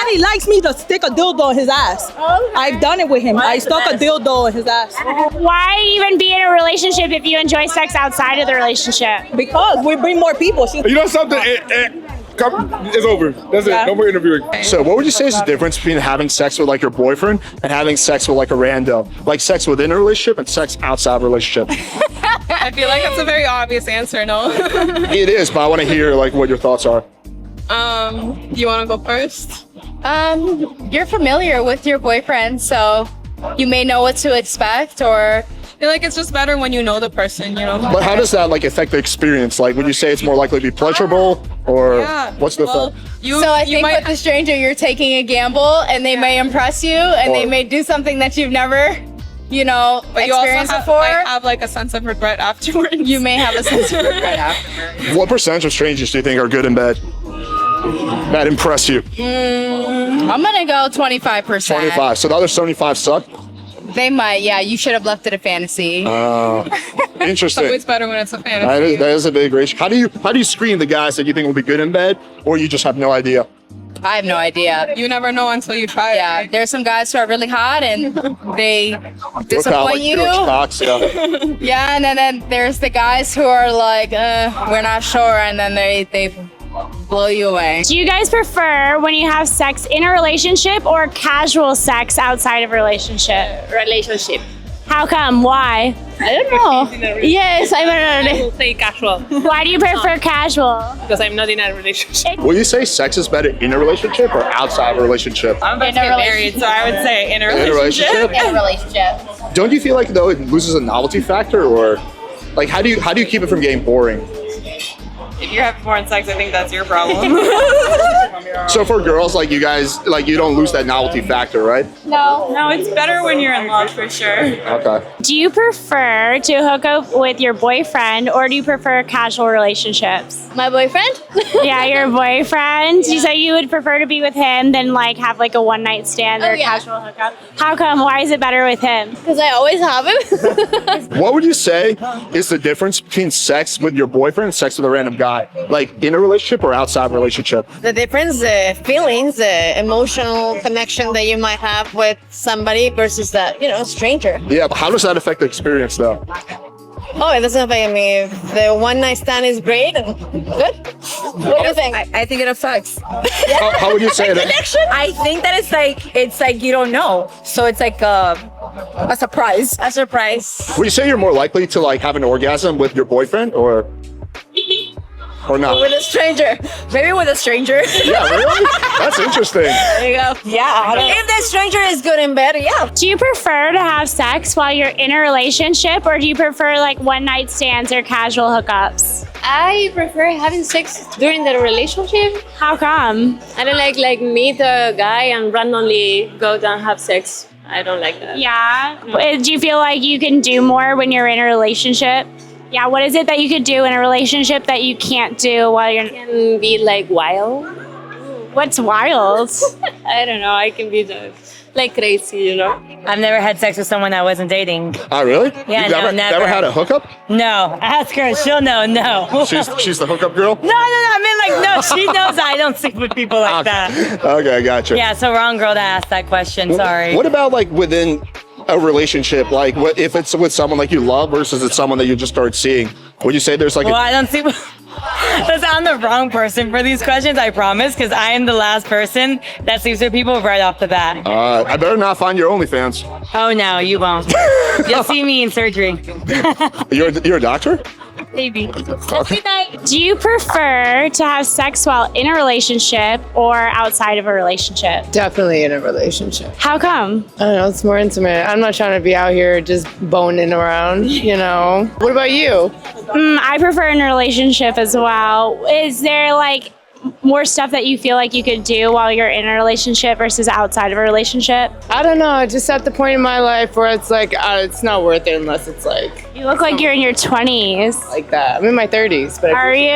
And he likes me to stick a dildo in his ass. Okay. I've done it with him. I stuck a dildo in his ass. Why even be in a relationship if you enjoy sex outside of the relationship? Because we bring more people. You know something? It's over. That's it. No more interviewing. So what would you say is the difference between having sex with like your boyfriend and having sex with like a rando? Like sex within a relationship and sex outside of a relationship? I feel like that's a very obvious answer, no? It is, but I want to hear like what your thoughts are. You want to go first? You're familiar with your boyfriend, so you may know what to expect, or I feel like it's just better when you know the person, you know? But how does that like affect the experience? Like, would you say it's more likely to be pleasurable, or what's the effect? So I think with the stranger, you're taking a gamble, and they may impress you, and they may do something that you've never, but you experienced also before. have like a sense of regret afterwards. You may have a sense of regret afterwards. What percentage of strangers do you think are good in bed? That impress you? I'm gonna go 25%. 25. So the other 75 suck? They might, yeah. You should have left it a fantasy. Interesting. It's better when it's a fantasy. That is a big ratio. How do you screen the guys that you think will be good in bed, or you just have no idea? I have no idea. You never know until you try it. Yeah, there's some guys who are really hot and they disappoint you. Yeah, and then there's the guys who are like, we're not sure, and then they blow you away. Do you guys prefer when you have sex in a relationship or casual sex outside of a relationship? Relationship. How come? Why? I don't know. Yes, I will say casual. Why do you prefer casual? Because I'm not in a relationship. Will you say sex is better in a relationship or outside of a relationship? I'm about to get married, so I would say in a relationship. In a relationship. Don't you feel like though it loses a novelty factor, or like how do you keep it from getting boring? If you're having foreign sex, I think that's your problem. So for girls, like you guys, like you don't lose that novelty factor, right? No, it's better when you're in love for sure. Okay. Do you prefer to hook up with your boyfriend or do you prefer casual relationships? My boyfriend? Yeah, your boyfriend. You say you would prefer to be with him than like have like a one night stand or a casual hookup. How come? Why is it better with him? Because I always have him. What would you say is the difference between sex with your boyfriend and sex with a random guy? Like in a relationship or outside of a relationship? The difference, the feelings, the emotional connection that you might have with somebody versus that, stranger. Yeah, but how does that affect the experience though? Oh, it doesn't affect me. If the one night stand is great and good. What do you think? I think it affects. How would you say it? I think that it's like you don't know, so it's like a surprise. A surprise. Would you say you're more likely to like have an orgasm with your boyfriend or not? With a stranger. Maybe with a stranger. Yeah, really? That's interesting. There you go. Yeah. If the stranger is good in bed, yeah. Do you prefer to have sex while you're in a relationship or do you prefer like one night stands or casual hookups? I prefer having sex during the relationship. How come? I don't like meet a guy and randomly go down and have sex. I don't like that. Yeah. Do you feel like you can do more when you're in a relationship? Yeah, what is it that you could do in a relationship that you can't do while you're... Can be like wild. What's wild? I don't know. I can be like crazy, I've never had sex with someone I wasn't dating. Oh, really? Yeah, You've never had a hookup? No. Ask her. She'll know. No. She's the hookup girl? No. I mean, like, no. She knows I don't sleep with people like that. Okay, gotcha. Yeah, so wrong girl to ask that question. Sorry. What about like within a relationship, like what if it's with someone like you love versus it's someone that you just started seeing? Would you say there's like I don't see. I'm the wrong person for these questions, I promise, because I am the last person that sleeps with people right off the bat. I better not find your OnlyFans. Oh no, you won't. You'll see me in surgery. You're a doctor? Maybe. Okay. Do you prefer to have sex while in a relationship or outside of a relationship? Definitely in a relationship. How come? I don't know, it's more intimate. I'm not trying to be out here just boning around, What about you? I prefer in a relationship as well. Is there like more stuff that you feel like you could do while you're in a relationship versus outside of a relationship? I don't know, just at the point in my life where it's like, it's not worth it unless it's like... You look like you're in your 20s. Like that. I'm in my 30s. But Are you?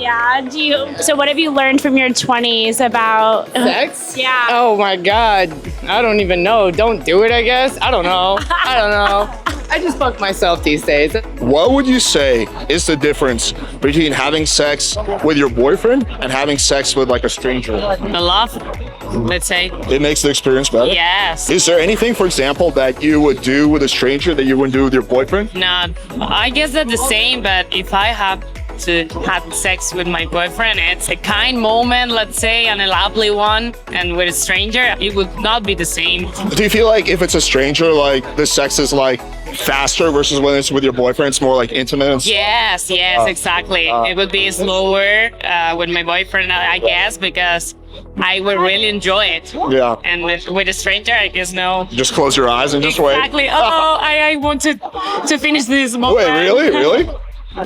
Yeah. So what have you learned from your 20s about... Sex? Yeah. Oh my God. I don't even know. Don't do it, I guess. I don't know. I just fuck myself these days. What would you say is the difference between having sex with your boyfriend and having sex with like a stranger? The love, let's say. It makes the experience better? Yes. Is there anything, for example, that you would do with a stranger that you wouldn't do with your boyfriend? No, I guess they're the same, but if I have to have sex with my boyfriend, it's a kind moment, let's say, and a lovely one, and with a stranger, it would not be the same. Do you feel like if it's a stranger, like the sex is like faster versus when it's with your boyfriend, it's more like intimate? And Yes, exactly. It would be slower with my boyfriend, I guess, because I would really enjoy it. Yeah. And with a stranger, I guess no. Just close your eyes and just wait. Exactly. Oh, I want to finish this moment. Wait, really? No.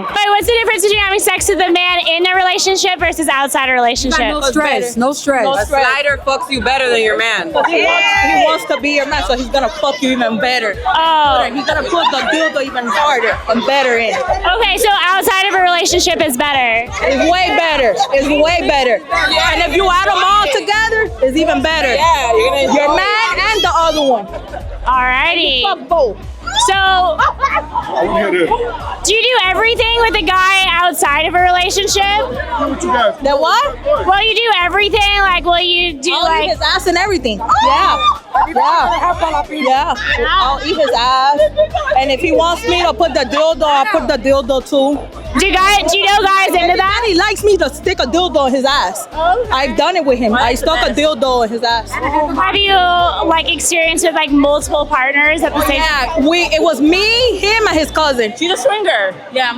Wait, what's the difference between having sex with a man in a relationship versus outside a relationship? No stress. A slider fucks you better than your man. He wants to be your man, so he's gonna fuck you even better. Oh. He's gonna put the dildo even harder and better in. Okay, so outside of a relationship is better. It's way better. It's way better. And if you add them all together, it's even better. Yeah, you're gonna Your enjoy man and the other one. Alrighty. Fuck both. So, do you do everything with a guy outside of a relationship? The what? Will you do everything? Like, will you do I'll eat like? his ass and everything. Yeah. I'll eat his ass. And if he wants me to put the dildo, I'll put the dildo too. Do you know guys into that? And he likes me to stick a dildo in his ass. I've done it with him. I stuck a dildo in his ass. Have you like experienced with like multiple partners at the same time? Yeah, it was me, him, and his cousin. She's a swinger. Yeah.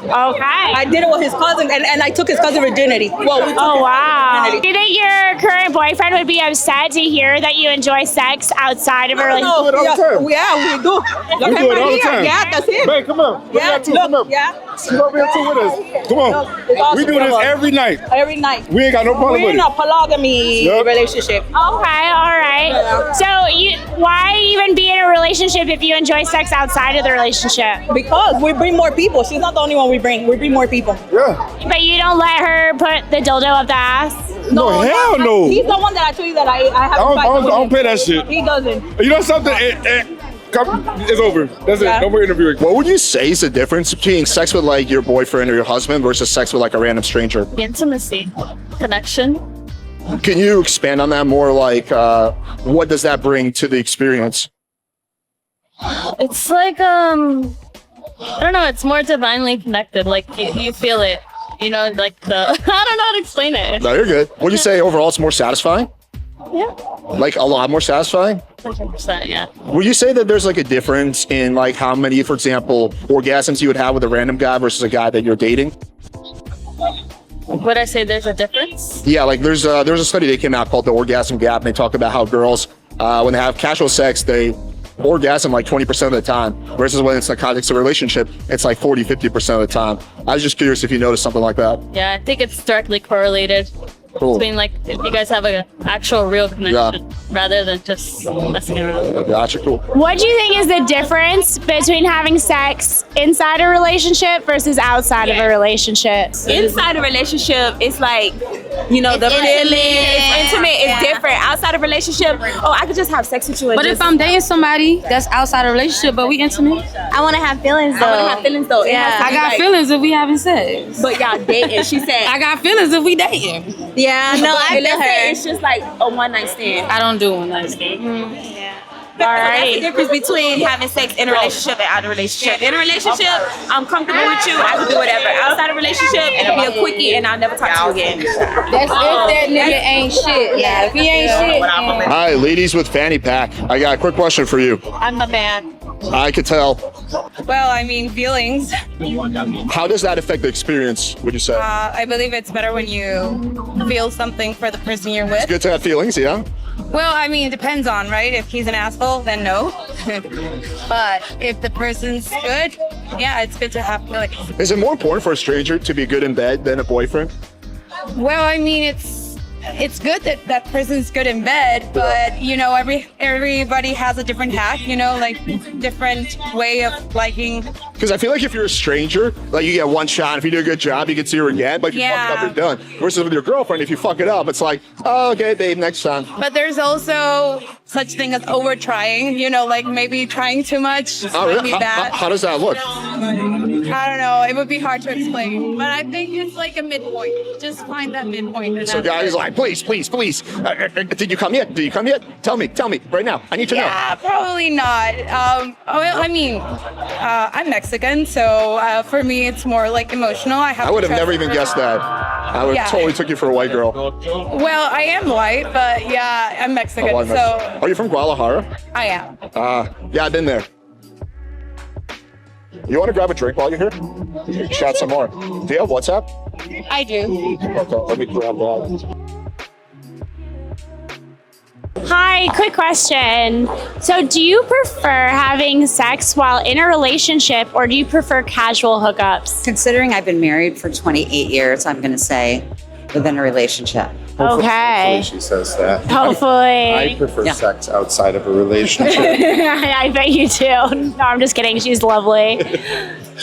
Okay. I did it with his cousin, and I took his cousin virginity. Well, we took Oh his wow. virginity. Do you think your current boyfriend would be upset to hear that you enjoy sex outside of a relationship? it all the time. Yeah, we do. We do it all the time. Yeah, that's it. Man, come on. Yeah, Come up. yeah. Come over here too with us. Come on. It's awesome. We do this every night. Every night. We ain't got no problem We're with in it. a polygamy relationship. Okay, all right. So why even be in a relationship if you enjoy sex outside of the relationship? Because we bring more people. She's not the only one we bring. We bring more people. Yeah. But you don't let her put the dildo up the ass? No, hell no. He's the one that I told you that I have. I don't pay that shit. He doesn't. You know something? It's over. That's it. No more interviewing. What would you say is the difference between sex with like your boyfriend or your husband versus sex with like a random stranger? Intimacy, connection. Can you expand on that more? Like, what does that bring to the experience? It's like I don't know. It's more divinely connected. Like you feel it. You know, like the I don't know how to explain it. No, you're good. Would you say overall it's more satisfying? Yeah. Like a lot more satisfying? 100%. Yeah. Would you say that there's like a difference in like how many, for example, orgasms you would have with a random guy versus a guy that you're dating? Would I say there's a difference? Yeah, like there's a study that came out called the orgasm gap, and they talk about how girls, when they have casual sex, they orgasm like 20% of the time, versus when it's in the context of a relationship, it's like 40-50% of the time. I was just curious if you noticed something like that. Yeah, I think it's directly correlated. Cool. Between like if you guys have an actual real connection rather than just messing around. Gotcha, cool. What do you think is the difference between having sex inside a relationship versus outside of a relationship? Inside a relationship, it's like, you know, the feeling, it's intimate, it's different. Outside of a relationship, I could just have sex with you. And But if I'm dating somebody that's outside a relationship, but we intimate, I want to have feelings though. Yeah, I got feelings if we having sex. But y'all dating, she said. I got feelings if we dating. Yeah, no, I feel feel her. it's just like a one night stand. I don't do one night stand. That's the difference between having sex in a relationship and out of a relationship. In a relationship, I'm comfortable with you, I can do whatever. Outside of a relationship, it'll be a quickie and I'll never talk to you again. That's if that nigga ain't shit. Yeah, if he ain't shit. Hi, ladies with fanny pack. I got a quick question for you. I'm a man. I could tell. Well, I mean, feelings. How does that affect the experience, would you say? I believe it's better when you feel something for the person you're with. Good to have feelings, yeah? Well, I mean, it depends on, right? If he's an asshole, then no. But if the person's good, yeah, it's good to have feelings. Is it more important for a stranger to be good in bed than a boyfriend? Well, I mean, it's it's good that that person's good in bed, but you know, everybody has a different hack, you know, like different way of liking. Because I feel like if you're a stranger, like you get one shot. If you do a good job, you can see her again. But if you fuck it up, you're done. Versus with your girlfriend, if you fuck it up, it's like, oh, okay, babe, next time. But there's also such thing as over trying, you know, like maybe trying too much might be bad. How does that look? I don't know. It would be hard to explain, but I think it's like a midpoint. Just find that midpoint. And So guys like, please. Did you come yet? Did you come yet? Tell me right now. I need to know. Yeah, probably not. Well, I mean, I'm Mexican, so for me, it's more like emotional. I would have never even guessed that. I would have totally took you for a white girl. Well, I am white, but yeah, I'm Mexican, so. Are you from Guadalajara? I am. Yeah, I've been there. You want to grab a drink while you're here? Chat some more. Do you have WhatsApp? I do. Okay, let me grab that. Hi, quick question. So, do you prefer having sex while in a relationship or do you prefer casual hookups? Considering I've been married for 28 years, I'm going to say within a relationship. Okay. Hopefully she says that. Hopefully. I prefer sex outside of a relationship. I bet you do. No, I'm just kidding. She's lovely.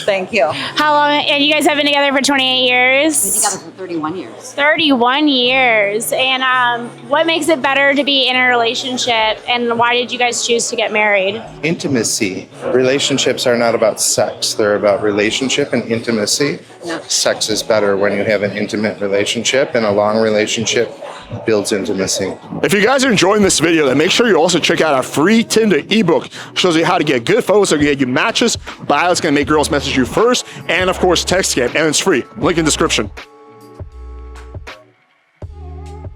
Thank you. How long? And you guys have been together for 28 years? We've been together for 31 years. 31 years. And what makes it better to be in a relationship? And why did you guys choose to get married? Intimacy. Relationships are not about sex. They're about relationship and intimacy. Yeah. Sex is better when you have an intimate relationship, and a long relationship builds intimacy. If you guys are enjoying this video, then make sure you also check out our free Tinder ebook. Shows you how to get good photos so you can get you matches. Bio's gonna make girls message you first, and of course text game, and it's free. Link in description.